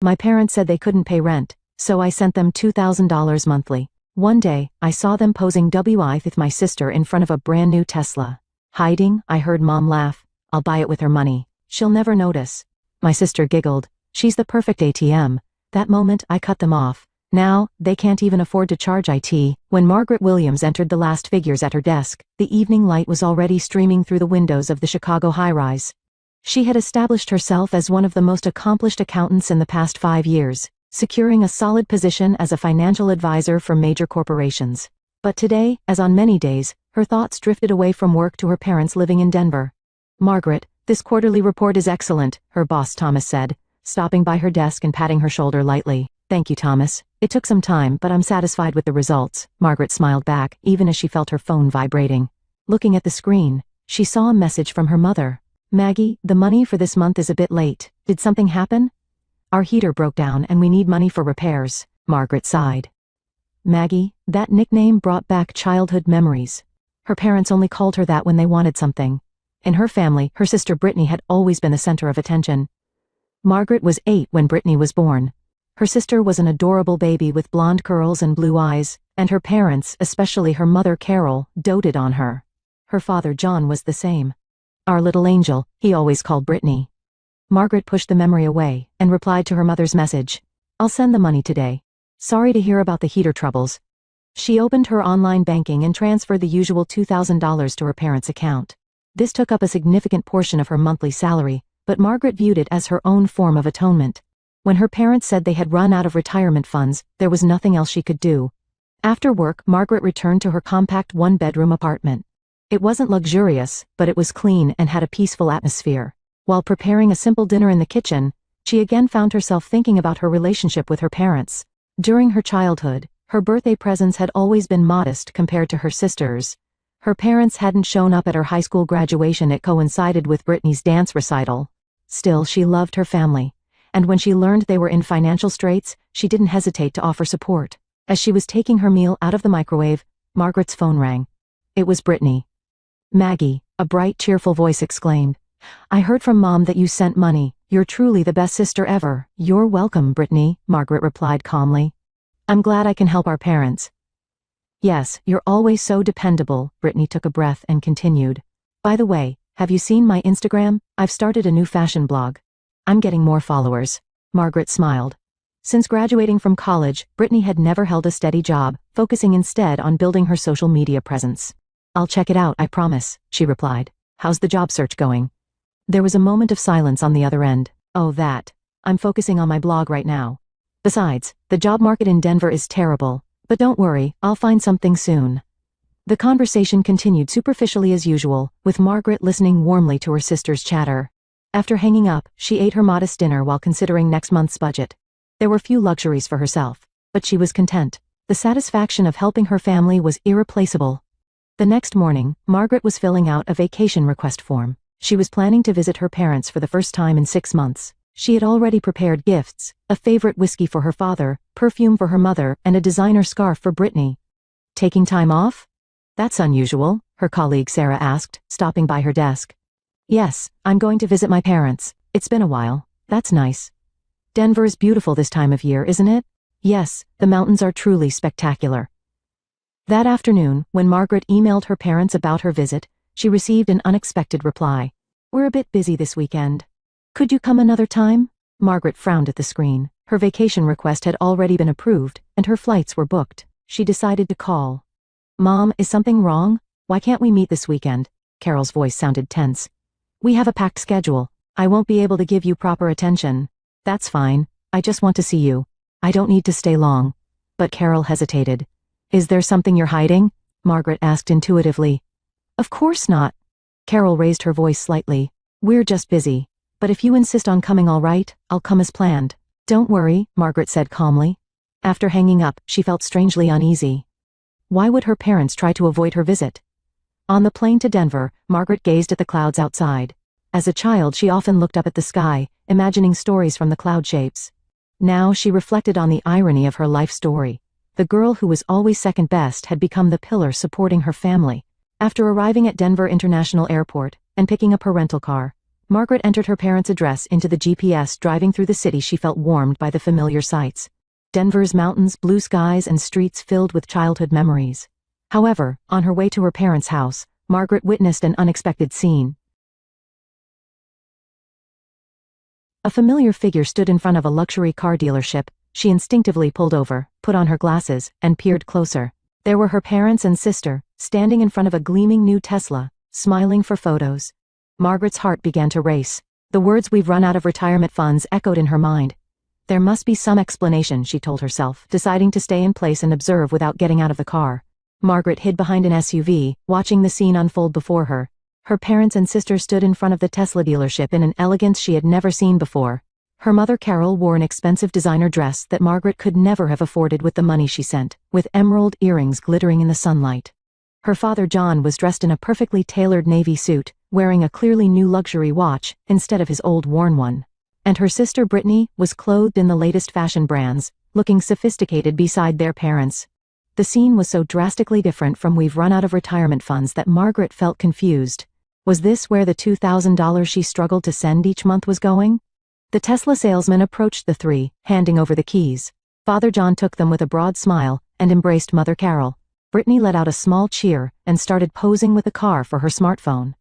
My parents said they couldn't pay rent, so I sent them $2,000 monthly. One day, I saw them posing with my sister in front of a brand new Tesla. Hiding, I heard Mom laugh. I'll buy it with her money. She'll never notice. My sister giggled. She's the perfect ATM. That moment, I cut them off. Now, they can't even afford to charge IT. When Margaret Williams entered the last figures at her desk, the evening light was already streaming through the windows of the Chicago high-rise. She had established herself as one of the most accomplished accountants in the past 5 years, securing a solid position as a financial advisor for major corporations. But today, as on many days, her thoughts drifted away from work to her parents living in Denver. "Margaret, this quarterly report is excellent," her boss Thomas said, stopping by her desk and patting her shoulder lightly. "Thank you, Thomas. It took some time, but I'm satisfied with the results," Margaret smiled back, even as she felt her phone vibrating. Looking at the screen, she saw a message from her mother. "Maggie, the money for this month is a bit late. Did something happen?" "Our heater broke down and we need money for repairs," Margaret sighed. Maggie, that nickname brought back childhood memories. Her parents only called her that when they wanted something. In her family, her sister Brittany had always been the center of attention. Margaret was 8 when Brittany was born. Her sister was an adorable baby with blonde curls and blue eyes, and her parents, especially her mother Carol, doted on her. Her father John was the same. "Our little angel," he always called Brittany. Margaret pushed the memory away and replied to her mother's message. "I'll send the money today. Sorry to hear about the heater troubles." She opened her online banking and transferred the usual $2,000 to her parents' account. This took up a significant portion of her monthly salary, but Margaret viewed it as her own form of atonement. When her parents said they had run out of retirement funds, there was nothing else she could do. After work, Margaret returned to her compact one-bedroom apartment. It wasn't luxurious, but it was clean and had a peaceful atmosphere. While preparing a simple dinner in the kitchen, she again found herself thinking about her relationship with her parents. During her childhood, her birthday presents had always been modest compared to her sisters. Her parents hadn't shown up at her high school graduation. It coincided with Brittany's dance recital. Still, she loved her family. And when she learned they were in financial straits, she didn't hesitate to offer support. As she was taking her meal out of the microwave, Margaret's phone rang. It was Brittany. "Maggie," a bright, cheerful voice exclaimed. "I heard from Mom that you sent money. You're truly the best sister ever." "You're welcome, Brittany," Margaret replied calmly. "I'm glad I can help our parents." "Yes, you're always so dependable," Brittany took a breath and continued. "By the way, have you seen my Instagram? I've started a new fashion blog. I'm getting more followers." Margaret smiled. Since graduating from college, Brittany had never held a steady job, focusing instead on building her social media presence. "I'll check it out, I promise," she replied. "How's the job search going?" There was a moment of silence on the other end. "Oh, that. I'm focusing on my blog right now. Besides, the job market in Denver is terrible, but don't worry, I'll find something soon." The conversation continued superficially as usual, with Margaret listening warmly to her sister's chatter. After hanging up, she ate her modest dinner while considering next month's budget. There were few luxuries for herself, but she was content. The satisfaction of helping her family was irreplaceable. The next morning, Margaret was filling out a vacation request form. She was planning to visit her parents for the first time in 6 months. She had already prepared gifts, a favorite whiskey for her father, perfume for her mother, and a designer scarf for Brittany. "Taking time off?" "That's unusual," her colleague Sarah asked, stopping by her desk. "Yes, I'm going to visit my parents. It's been a while." "That's nice. Denver is beautiful this time of year, isn't it?" "Yes, the mountains are truly spectacular." That afternoon, when Margaret emailed her parents about her visit, she received an unexpected reply. "We're a bit busy this weekend. Could you come another time?" Margaret frowned at the screen. Her vacation request had already been approved, and her flights were booked. She decided to call. "Mom, is something wrong? Why can't we meet this weekend?" Carol's voice sounded tense. "We have a packed schedule. I won't be able to give you proper attention." "That's fine. I just want to see you. I don't need to stay long." But Carol hesitated. "Is there something you're hiding?" Margaret asked intuitively. "Of course not." Carol raised her voice slightly. "We're just busy. But if you insist on coming, all right, I'll come as planned." "Don't worry," Margaret said calmly. After hanging up, she felt strangely uneasy. Why would her parents try to avoid her visit? On the plane to Denver, Margaret gazed at the clouds outside. As a child, she often looked up at the sky, imagining stories from the cloud shapes. Now she reflected on the irony of her life story. The girl who was always second best had become the pillar supporting her family. After arriving at Denver International Airport and picking up her rental car, Margaret entered her parents' address into the GPS. Driving through the city, she felt warmed by the familiar sights. Denver's mountains, blue skies, and streets filled with childhood memories. However, on her way to her parents' house, Margaret witnessed an unexpected scene. A familiar figure stood in front of a luxury car dealership. She instinctively pulled over, put on her glasses, and peered closer. There were her parents and sister, standing in front of a gleaming new Tesla, smiling for photos. Margaret's heart began to race. The words "we've run out of retirement funds" echoed in her mind. There must be some explanation, she told herself, deciding to stay in place and observe without getting out of the car. Margaret hid behind an SUV, watching the scene unfold before her. Her parents and sister stood in front of the Tesla dealership in an elegance she had never seen before. Her mother Carol wore an expensive designer dress that Margaret could never have afforded with the money she sent, with emerald earrings glittering in the sunlight. Her father John was dressed in a perfectly tailored navy suit, wearing a clearly new luxury watch instead of his old worn one. And her sister Brittany was clothed in the latest fashion brands, looking sophisticated beside their parents. The scene was so drastically different from "we've run out of retirement funds" that Margaret felt confused. Was this where the $2,000 she struggled to send each month was going? The Tesla salesman approached the three, handing over the keys. Father John took them with a broad smile and embraced Mother Carol. Brittany let out a small cheer and started posing with the car for her smartphone.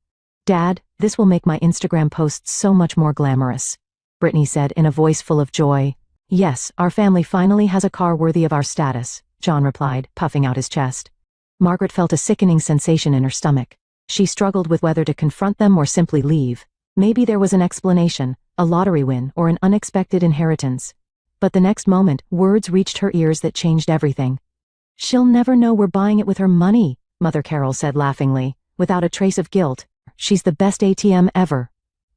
"Dad, this will make my Instagram posts so much more glamorous," Brittany said in a voice full of joy. "Yes, our family finally has a car worthy of our status," John replied, puffing out his chest. Margaret felt a sickening sensation in her stomach. She struggled with whether to confront them or simply leave. Maybe there was an explanation, a lottery win, or an unexpected inheritance. But the next moment, words reached her ears that changed everything. "She'll never know we're buying it with her money," Mother Carol said laughingly, without a trace of guilt. "She's the best ATM ever."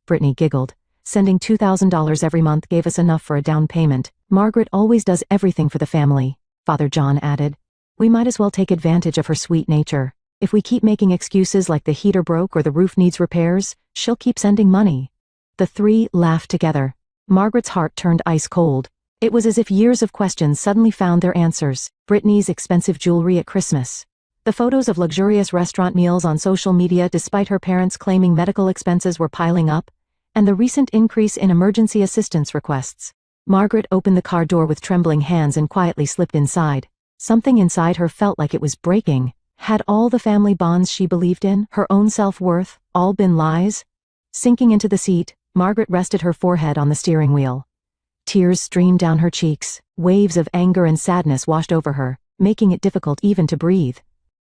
Brittany giggled. "Sending $2,000 every month gave us enough for a down payment. Margaret always does everything for the family," Father John added. "We might as well take advantage of her sweet nature. If we keep making excuses like the heater broke or the roof needs repairs, she'll keep sending money." The three laughed together. Margaret's heart turned ice cold. It was as if years of questions suddenly found their answers. Brittany's expensive jewelry at Christmas. The photos of luxurious restaurant meals on social media despite her parents claiming medical expenses were piling up, and the recent increase in emergency assistance requests. Margaret opened the car door with trembling hands and quietly slipped inside. Something inside her felt like it was breaking. Had all the family bonds she believed in, her own self-worth, all been lies? Sinking into the seat, Margaret rested her forehead on the steering wheel. Tears streamed down her cheeks. Waves of anger and sadness washed over her, making it difficult even to breathe.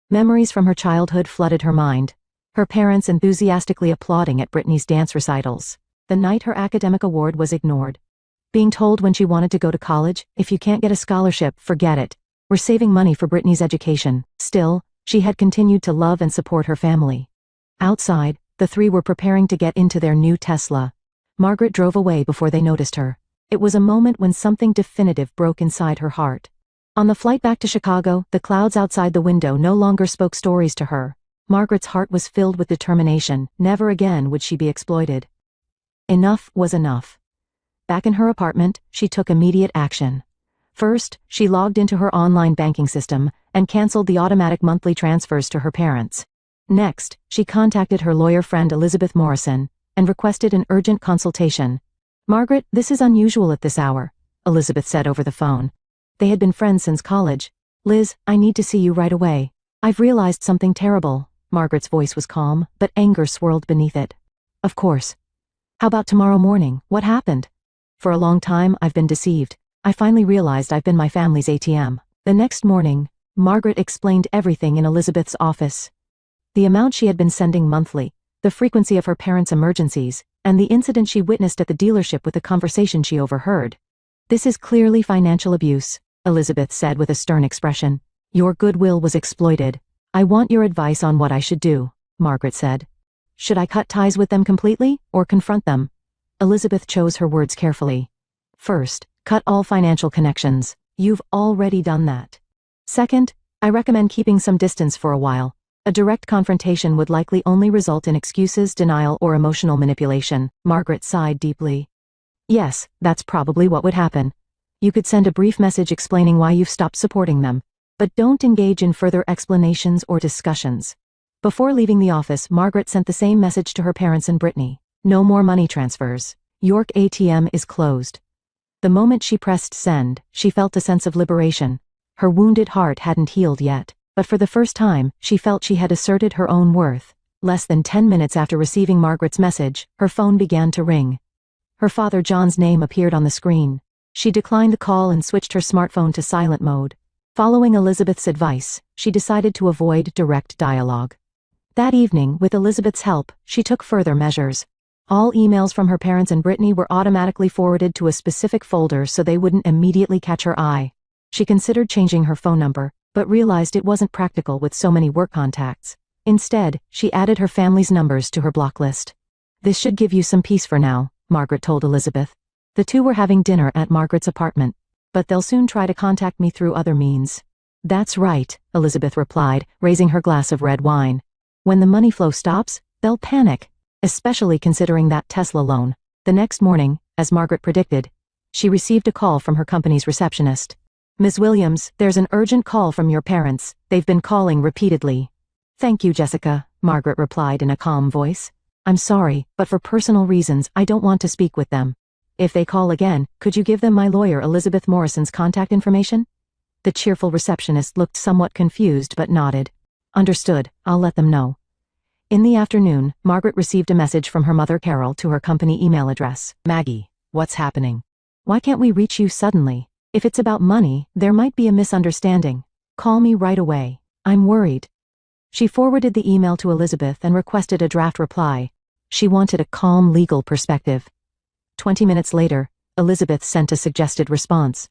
Memories from her childhood flooded her mind. Her parents enthusiastically applauding at Brittany's dance recitals. The night her academic award was ignored. Being told when she wanted to go to college, "If you can't get a scholarship, forget it. We're saving money for Brittany's education." Still, she had continued to love and support her family. Outside, the three were preparing to get into their new Tesla. Margaret drove away before they noticed her. It was a moment when something definitive broke inside her heart. On the flight back to Chicago, the clouds outside the window no longer spoke stories to her. Margaret's heart was filled with determination. Never again would she be exploited. Enough was enough. Back in her apartment, she took immediate action. First, she logged into her online banking system and canceled the automatic monthly transfers to her parents. Next, she contacted her lawyer friend Elizabeth Morrison and requested an urgent consultation. "Margaret, this is unusual at this hour," Elizabeth said over the phone. They had been friends since college. "Liz, I need to see you right away. I've realized something terrible." Margaret's voice was calm, but anger swirled beneath it. "Of course. How about tomorrow morning? What happened?" "For a long time, I've been deceived. I finally realized I've been my family's ATM." The next morning, Margaret explained everything in Elizabeth's office. The amount she had been sending monthly, the frequency of her parents' emergencies, and the incident she witnessed at the dealership with the conversation she overheard. "This is clearly financial abuse," Elizabeth said with a stern expression. "Your goodwill was exploited. I want your advice on what I should do," Margaret said. "Should I cut ties with them completely, or confront them?" Elizabeth chose her words carefully. "First, cut all financial connections. You've already done that. Second, I recommend keeping some distance for a while. A direct confrontation would likely only result in excuses, denial, or emotional manipulation." Margaret sighed deeply. "Yes, that's probably what would happen. You could send a brief message explaining why you've stopped supporting them, but don't engage in further explanations or discussions." Before leaving the office, Margaret sent the same message to her parents and Brittany. No more money transfers. York ATM is closed. The moment she pressed send, she felt a sense of liberation. Her wounded heart hadn't healed yet, but for the first time, she felt she had asserted her own worth. Less than 10 minutes after receiving Margaret's message, her phone began to ring. Her father John's name appeared on the screen. She declined the call and switched her smartphone to silent mode. Following Elizabeth's advice, she decided to avoid direct dialogue. That evening, with Elizabeth's help, she took further measures. All emails from her parents and Brittany were automatically forwarded to a specific folder so they wouldn't immediately catch her eye. She considered changing her phone number, but realized it wasn't practical with so many work contacts. Instead, she added her family's numbers to her block list. "This should give you some peace for now," Margaret told Elizabeth. The two were having dinner at Margaret's apartment. "But they'll soon try to contact me through other means." "That's right," Elizabeth replied, raising her glass of red wine. "When the money flow stops, they'll panic, especially considering that Tesla loan." The next morning, as Margaret predicted, she received a call from her company's receptionist. "Ms. Williams, there's an urgent call from your parents. They've been calling repeatedly." "Thank you, Jessica," Margaret replied in a calm voice. "I'm sorry, but for personal reasons, I don't want to speak with them. If they call again, could you give them my lawyer Elizabeth Morrison's contact information?" The cheerful receptionist looked somewhat confused but nodded. "Understood, I'll let them know." In the afternoon, Margaret received a message from her mother Carol to her company email address. "Maggie, what's happening? Why can't we reach you suddenly? If it's about money, there might be a misunderstanding. Call me right away. I'm worried." She forwarded the email to Elizabeth and requested a draft reply. She wanted a calm legal perspective. 20 minutes later, Elizabeth sent a suggested response.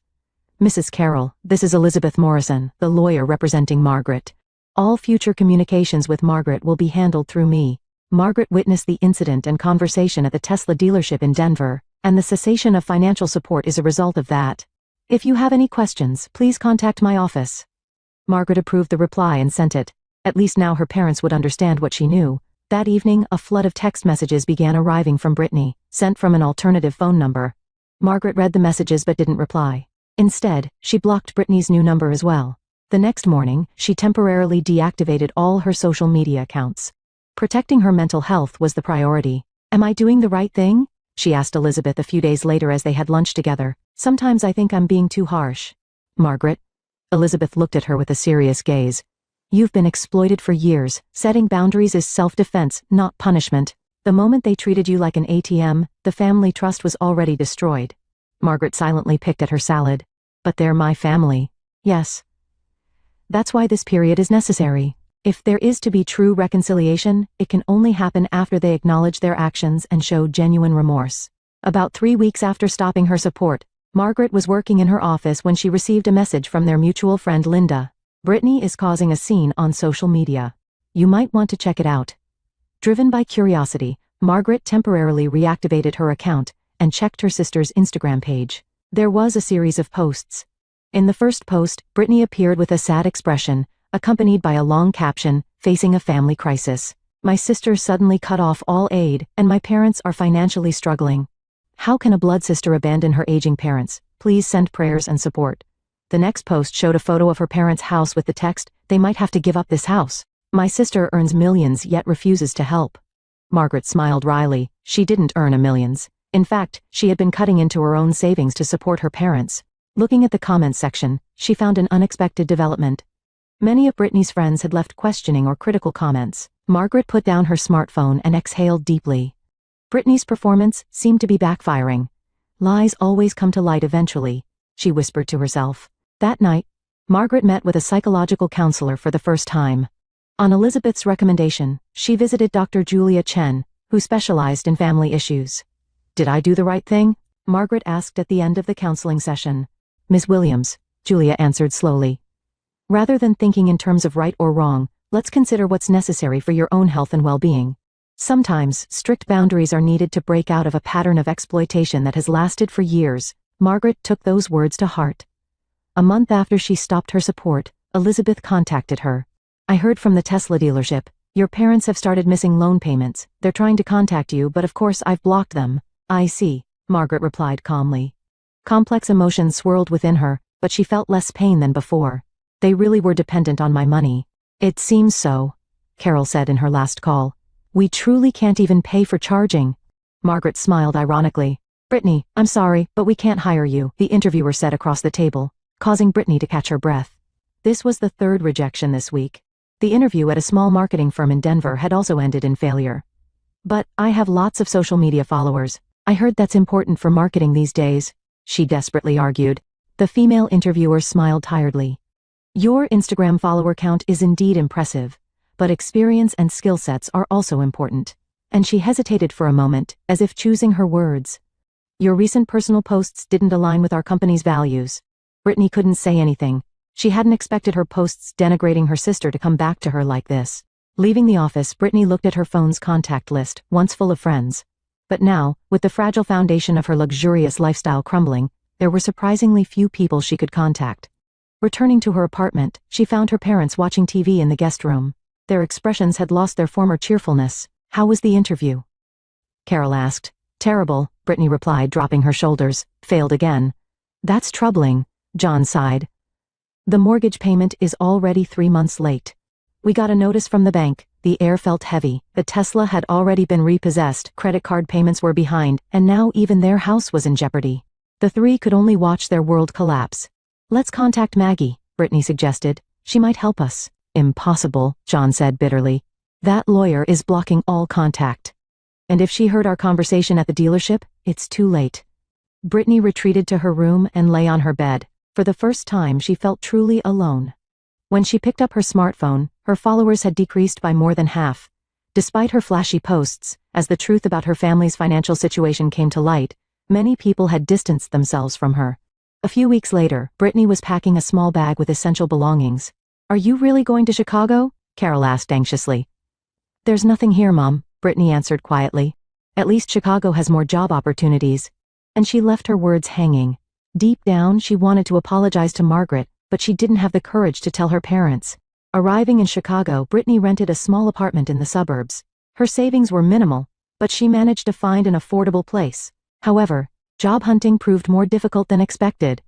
"Mrs. Carroll, this is Elizabeth Morrison, the lawyer representing Margaret. All future communications with Margaret will be handled through me. Margaret witnessed the incident and conversation at the Tesla dealership in Denver, and the cessation of financial support is a result of that. If you have any questions, please contact my office." Margaret approved the reply and sent it. At least now her parents would understand what she knew. That evening, a flood of text messages began arriving from Brittany, sent from an alternative phone number. Margaret read the messages but didn't reply. Instead, she blocked Brittany's new number as well. The next morning, she temporarily deactivated all her social media accounts. Protecting her mental health was the priority. "Am I doing the right thing?" she asked Elizabeth a few days later as they had lunch together. "Sometimes I think I'm being too harsh." "Margaret?" Elizabeth looked at her with a serious gaze. "You've been exploited for years. Setting boundaries is self-defense, not punishment. The moment they treated you like an ATM, the family trust was already destroyed." Margaret silently picked at her salad. "But they're my family." "Yes. That's why this period is necessary. If there is to be true reconciliation, it can only happen after they acknowledge their actions and show genuine remorse." About 3 weeks after stopping her support, Margaret was working in her office when she received a message from their mutual friend Linda. "Brittany is causing a scene on social media. You might want to check it out." Driven by curiosity, Margaret temporarily reactivated her account and checked her sister's Instagram page. There was a series of posts. In the first post, Brittany appeared with a sad expression, accompanied by a long caption, "Facing a family crisis. My sister suddenly cut off all aid, and my parents are financially struggling. How can a blood sister abandon her aging parents? Please send prayers and support." The next post showed a photo of her parents' house with the text, "They might have to give up this house. My sister earns millions yet refuses to help." Margaret smiled wryly. She didn't earn millions. In fact, she had been cutting into her own savings to support her parents. Looking at the comments section, she found an unexpected development. Many of Brittany's friends had left questioning or critical comments. Margaret put down her smartphone and exhaled deeply. Brittany's performance seemed to be backfiring. "Lies always come to light eventually," she whispered to herself. That night, Margaret met with a psychological counselor for the first time. On Elizabeth's recommendation, she visited Dr. Julia Chen, who specialized in family issues. "Did I do the right thing?" Margaret asked at the end of the counseling session. "Ms. Williams," Julia answered slowly. "Rather than thinking in terms of right or wrong, let's consider what's necessary for your own health and well-being. Sometimes, strict boundaries are needed to break out of a pattern of exploitation that has lasted for years." Margaret took those words to heart. A month after she stopped her support, Elizabeth contacted her. "I heard from the Tesla dealership. Your parents have started missing loan payments. They're trying to contact you, but of course I've blocked them." "I see," Margaret replied calmly. Complex emotions swirled within her, but she felt less pain than before. "They really were dependent on my money." "It seems so," Carol said in her last call. "We truly can't even pay for charging." Margaret smiled ironically. Brittany, I'm sorry, but we can't hire you, the interviewer said across the table, causing Brittany to catch her breath. This was the third rejection this week. The interview at a small marketing firm in Denver had also ended in failure. But I have lots of social media followers. I heard that's important for marketing these days, she desperately argued. The female interviewer smiled tiredly. Your Instagram follower count is indeed impressive, but experience and skill sets are also important. And she hesitated for a moment, as if choosing her words. Your recent personal posts didn't align with our company's values. Brittany couldn't say anything. She hadn't expected her posts denigrating her sister to come back to her like this. Leaving the office, Brittany looked at her phone's contact list, once full of friends. But now, with the fragile foundation of her luxurious lifestyle crumbling, there were surprisingly few people she could contact. Returning to her apartment, she found her parents watching TV in the guest room. Their expressions had lost their former cheerfulness. How was the interview? Carol asked. Terrible, Brittany replied, dropping her shoulders. Failed again. That's troubling, John sighed. The mortgage payment is already 3 months late. We got a notice from the bank. The air felt heavy. The Tesla had already been repossessed, credit card payments were behind, and now even their house was in jeopardy. The three could only watch their world collapse. Let's contact Maggie, Brittany suggested. She might help us. Impossible, John said bitterly. That lawyer is blocking all contact. And if she heard our conversation at the dealership, it's too late. Brittany retreated to her room and lay on her bed. For the first time, she felt truly alone. When she picked up her smartphone, her followers had decreased by more than half. Despite her flashy posts, as the truth about her family's financial situation came to light, many people had distanced themselves from her. A few weeks later, Brittany was packing a small bag with essential belongings. Are you really going to Chicago? Carol asked anxiously. There's nothing here, Mom, Brittany answered quietly. At least Chicago has more job opportunities. And she left her words hanging. Deep down, she wanted to apologize to Margaret, but she didn't have the courage to tell her parents. Arriving in Chicago, Brittany rented a small apartment in the suburbs. Her savings were minimal, but she managed to find an affordable place. However, job hunting proved more difficult than expected.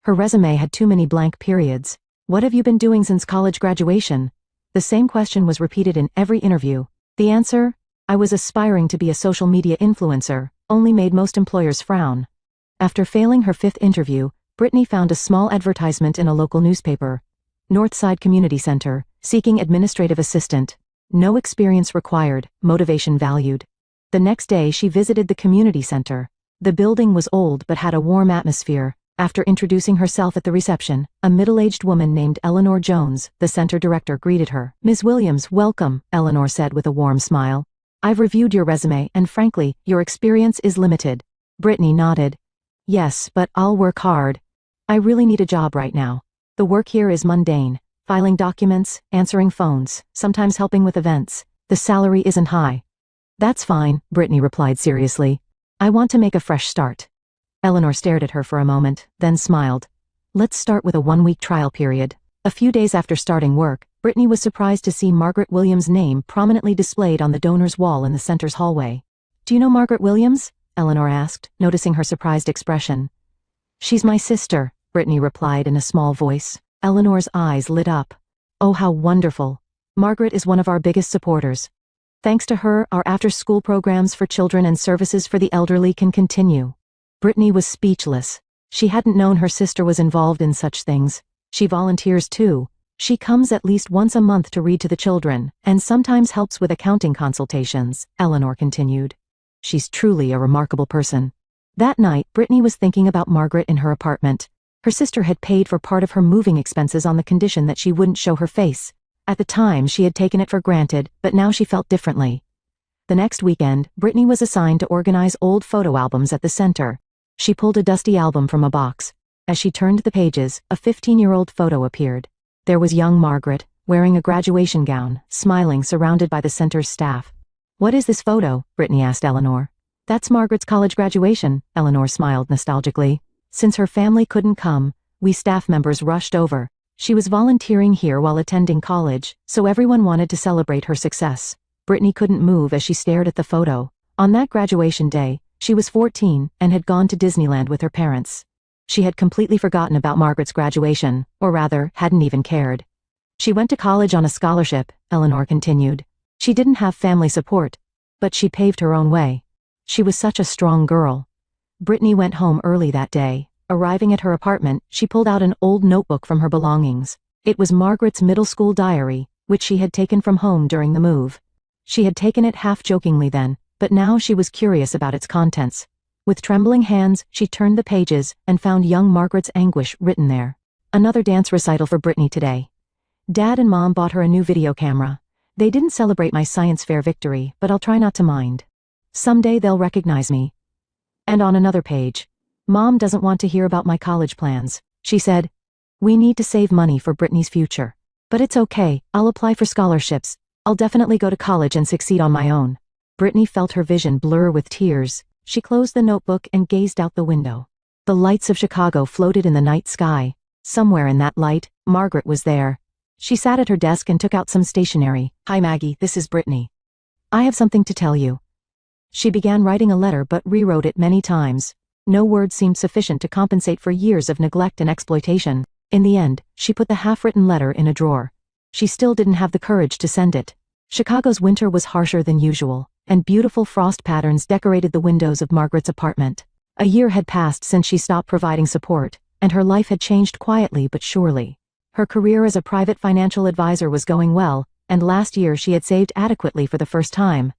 Her resume had too many blank periods. What have you been doing since college graduation? The same question was repeated in every interview. The answer, I was aspiring to be a social media influencer, only made most employers frown. After failing her 5th interview, Brittany found a small advertisement in a local newspaper. Northside Community Center, seeking administrative assistant. No experience required, motivation valued. The next day she visited the community center. The building was old but had a warm atmosphere. After introducing herself at the reception, a middle-aged woman named Eleanor Jones, the center director, greeted her. Ms. Williams, welcome, Eleanor said with a warm smile. I've reviewed your resume and frankly, your experience is limited. Brittany nodded. Yes, but I'll work hard. I really need a job right now. The work here is mundane. Filing documents, answering phones, sometimes helping with events. The salary isn't high. That's fine, Brittany replied seriously. I want to make a fresh start. Eleanor stared at her for a moment, then smiled. Let's start with a 1-week trial period. A few days after starting work, Brittany was surprised to see Margaret Williams' name prominently displayed on the donor's wall in the center's hallway. Do you know Margaret Williams? Eleanor asked, noticing her surprised expression. She's my sister, Brittany replied in a small voice. Eleanor's eyes lit up. Oh, how wonderful. Margaret is one of our biggest supporters. Thanks to her, our after-school programs for children and services for the elderly can continue. Brittany was speechless. She hadn't known her sister was involved in such things. She volunteers too. She comes at least once a month to read to the children, and sometimes helps with accounting consultations, Eleanor continued. She's truly a remarkable person. That night, Brittany was thinking about Margaret in her apartment. Her sister had paid for part of her moving expenses on the condition that she wouldn't show her face. At the time, she had taken it for granted, but now she felt differently. The next weekend, Brittany was assigned to organize old photo albums at the center. She pulled a dusty album from a box. As she turned the pages, a 15-year-old photo appeared. There was young Margaret, wearing a graduation gown, smiling, surrounded by the center's staff. What is this photo? Brittany asked Eleanor. That's Margaret's college graduation, Eleanor smiled nostalgically. Since her family couldn't come, we staff members rushed over. She was volunteering here while attending college, so everyone wanted to celebrate her success. Brittany couldn't move as she stared at the photo. On that graduation day, she was 14 and had gone to Disneyland with her parents. She had completely forgotten about Margaret's graduation, or rather, hadn't even cared. She went to college on a scholarship, Eleanor continued. She didn't have family support, but she paved her own way. She was such a strong girl. Brittany went home early that day. Arriving at her apartment, she pulled out an old notebook from her belongings. It was Margaret's middle school diary, which she had taken from home during the move. She had taken it half-jokingly then, but now she was curious about its contents. With trembling hands, she turned the pages and found young Margaret's anguish written there. Another dance recital for Brittany today. Dad and Mom bought her a new video camera. They didn't celebrate my science fair victory, but I'll try not to mind. Someday they'll recognize me. And on another page, Mom doesn't want to hear about my college plans. She said, "We need to save money for Brittany's future. But it's okay, I'll apply for scholarships. I'll definitely go to college and succeed on my own." Brittany felt her vision blur with tears. She closed the notebook and gazed out the window. The lights of Chicago floated in the night sky. Somewhere in that light, Margaret was there. She sat at her desk and took out some stationery. "Hi Maggie, this is Brittany. I have something to tell you." She began writing a letter but rewrote it many times. No words seemed sufficient to compensate for years of neglect and exploitation. In the end, she put the half-written letter in a drawer. She still didn't have the courage to send it. Chicago's winter was harsher than usual, and beautiful frost patterns decorated the windows of Margaret's apartment. A year had passed since she stopped providing support, and her life had changed quietly but surely. Her career as a private financial advisor was going well, and last year she had saved adequately for the first time.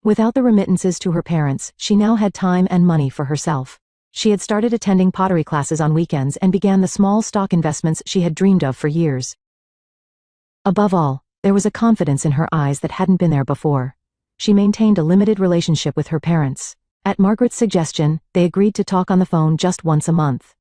Without the remittances to her parents, she now had time and money for herself. She had started attending pottery classes on weekends and began the small stock investments she had dreamed of for years. Above all, there was a confidence in her eyes that hadn't been there before. She maintained a limited relationship with her parents. At Margaret's suggestion, they agreed to talk on the phone just once a month.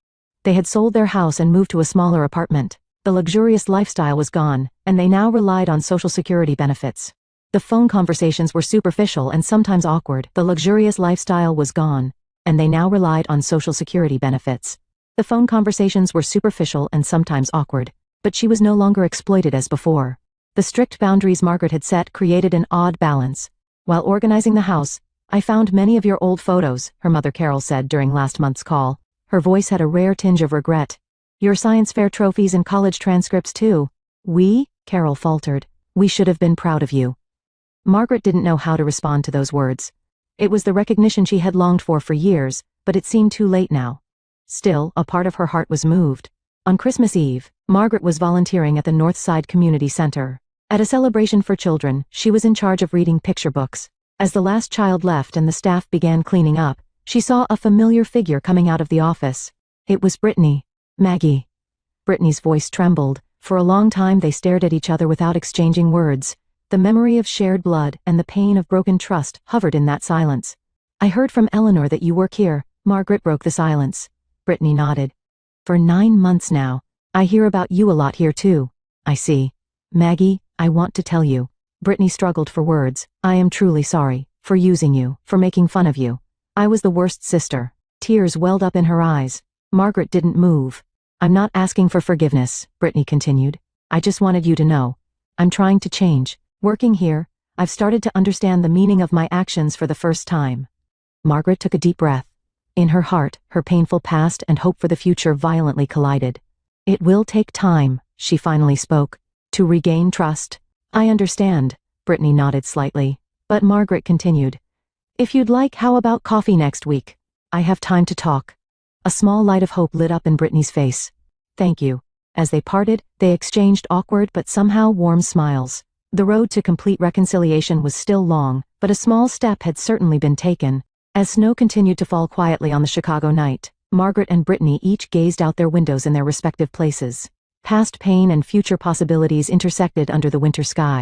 They had sold their house and moved to a smaller apartment. The luxurious lifestyle was gone, and they now relied on Social Security benefits. The phone conversations were superficial and sometimes awkward. The luxurious lifestyle was gone, and they now relied on Social Security benefits. The phone conversations were superficial and sometimes awkward, but she was no longer exploited as before. The strict boundaries Margaret had set created an odd balance. While organizing the house, "I found many of your old photos," her mother Carol said during last month's call. Her voice had a rare tinge of regret. "Your science fair trophies and college transcripts too." "We?" Carol faltered. "We should have been proud of you." Margaret didn't know how to respond to those words. It was the recognition she had longed for years, but it seemed too late now. Still, a part of her heart was moved. On Christmas Eve, Margaret was volunteering at the Northside Community Center. At a celebration for children, she was in charge of reading picture books. As the last child left and the staff began cleaning up, she saw a familiar figure coming out of the office. It was Brittany. "Maggie." Brittany's voice trembled. For a long time they stared at each other without exchanging words. The memory of shared blood and the pain of broken trust hovered in that silence. "I heard from Eleanor that you work here." Margaret broke the silence. Brittany nodded. "For 9 months now. I hear about you a lot here too." "I see. Maggie, I want to tell you." Brittany struggled for words. "I am truly sorry, for using you, for making fun of you. I was the worst sister." Tears welled up in her eyes. Margaret didn't move. "I'm not asking for forgiveness," Brittany continued. "I just wanted you to know. I'm trying to change. Working here, I've started to understand the meaning of my actions for the first time." Margaret took a deep breath. In her heart, her painful past and hope for the future violently collided. "It will take time," she finally spoke, "to regain trust." "I understand," Brittany nodded slightly. But Margaret continued. "If you'd like, how about coffee next week? I have time to talk." A small light of hope lit up in Brittany's face. "Thank you." As they parted, they exchanged awkward but somehow warm smiles. The road to complete reconciliation was still long, but a small step had certainly been taken. As snow continued to fall quietly on the Chicago night, Margaret and Brittany each gazed out their windows in their respective places. Past pain and future possibilities intersected under the winter sky.